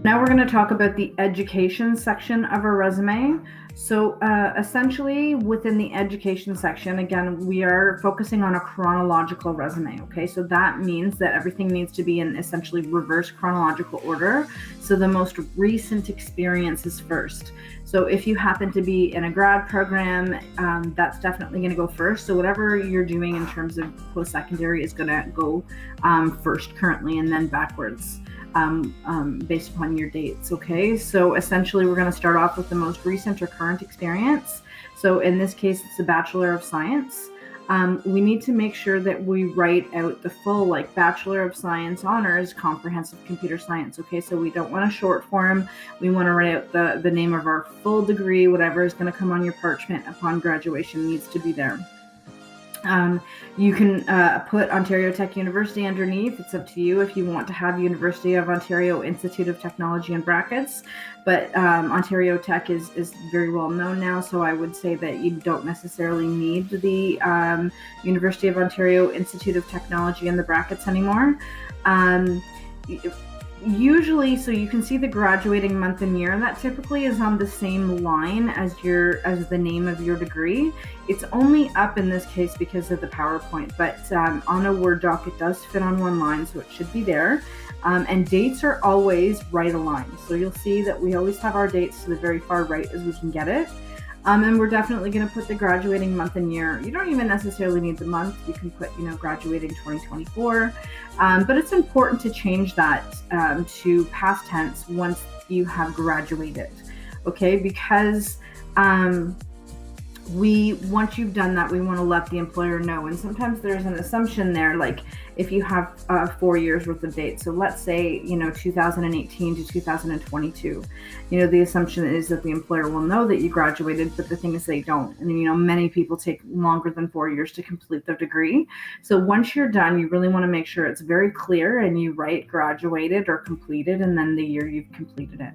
Now we're going to talk about the education section of our resume. So essentially within the education section, again, we are focusing on a chronological resume, okay? So that means that everything needs to be in essentially reverse chronological order. So the most recent experience is first. So if you happen to be in a grad program, that's definitely going to go first. So whatever you're doing in terms of post-secondary is going to go first currently and then backwards. Based upon your dates. Okay, so essentially we're going to start off with the most recent or current experience. So in this case, it's a Bachelor of Science. We need to make sure that we write out the full, like, Bachelor of Science honors comprehensive computer science. Okay, so we don't want a short form. We want to write out the name of our full degree. Whatever is going to come on your parchment upon graduation needs to be there. You can put Ontario Tech University underneath. It's up to you if you want to have University of Ontario Institute of Technology in brackets, but Ontario Tech is very well known now, so I would say that you don't necessarily need the University of Ontario Institute of Technology in the brackets anymore. Usually, so you can see the graduating month and year, and that typically is on the same line as the name of your degree. It's only up in this case because of the PowerPoint, but on a Word doc it does fit on one line, so it should be there. And dates are always right aligned, so you'll see that we always have our dates to the very far right as we can get it. And we're definitely going to put the graduating month and year. You don't even necessarily need the month. You can put, graduating 2024. But it's important to change that to past tense once you have graduated. Okay, because once you've done that, we want to let the employer know. And sometimes there's an assumption there, like if you have 4 years worth of dates. So let's say, 2018 to 2022, the assumption is that the employer will know that you graduated, but the thing is they don't. And, many people take longer than 4 years to complete their degree. So once you're done, you really want to make sure it's very clear and you write graduated or completed and then the year you've completed it.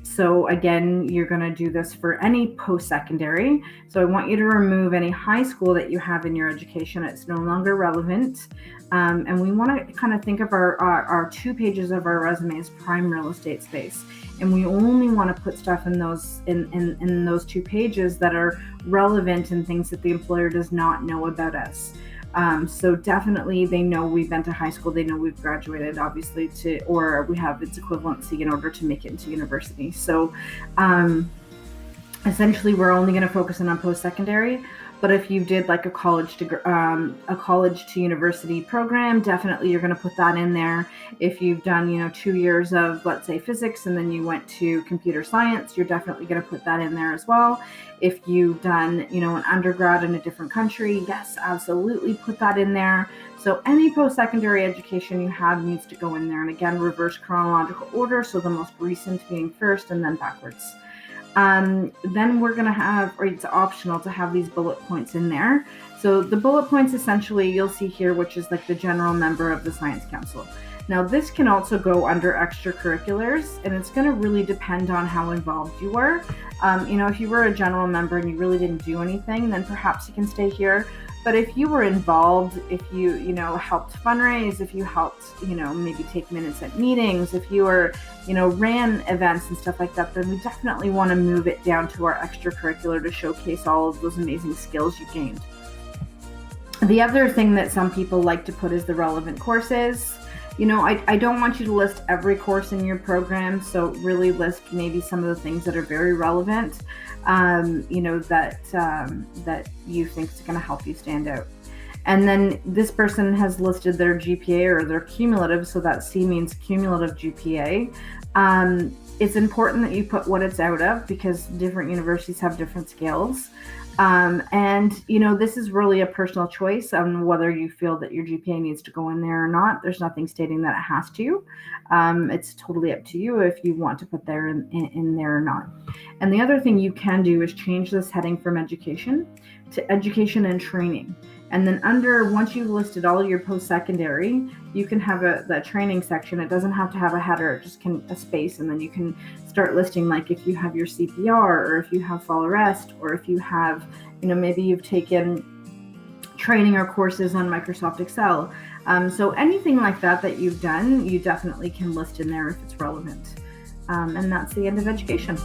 So again, you're going to do this for any post-secondary. So I want you to remove any high school that you have in your education. It's no longer relevant. And we want to kind of think of our 2 pages of our resume as prime real estate space. And we only want to put stuff in those in those 2 pages that are relevant and things that the employer does not know about us. So definitely they know we've been to high school, they know we've graduated, obviously, or we have its equivalency in order to make it into university. So essentially we're only going to focus in on post-secondary. But if you did like a college to university program, definitely you're going to put that in there. If you've done, 2 years of, let's say, physics, and then you went to computer science, you're definitely going to put that in there as well. If you've done, an undergrad in a different country, yes, absolutely put that in there. So any post-secondary education you have needs to go in there. And again, reverse chronological order, so the most recent being first and then backwards. Then we're going to have, or it's optional to have these bullet points in there. So the bullet points, essentially, you'll see here, which is like the general member of the Science Council. Now, this can also go under extracurriculars, and it's going to really depend on how involved you were. If you were a general member and you really didn't do anything, then perhaps you can stay here. But if you were involved, if you, helped fundraise, if you helped, maybe take minutes at meetings, if you were, ran events and stuff like that, then we definitely want to move it down to our extracurricular to showcase all of those amazing skills you gained. The other thing that some people like to put is the relevant courses. I don't want you to list every course in your program, so really list maybe some of the things that are very relevant, that you think is going to help you stand out. And then this person has listed their GPA or their cumulative, so that C means cumulative GPA. It's important that you put what it's out of because different universities have different scales. This is really a personal choice on whether you feel that your GPA needs to go in there or not. There's nothing stating that it has to. It's totally up to you if you want to put there in there or not. And the other thing you can do is change this heading from education to education and training. And then once you've listed all your post-secondary, you can have the training section. It doesn't have to have a header, it just a space. And then you can start listing, like if you have your CPR or if you have fall arrest, or if you have, maybe you've taken training or courses on Microsoft Excel. So anything like that you've done, you definitely can list in there if it's relevant. And that's the end of education.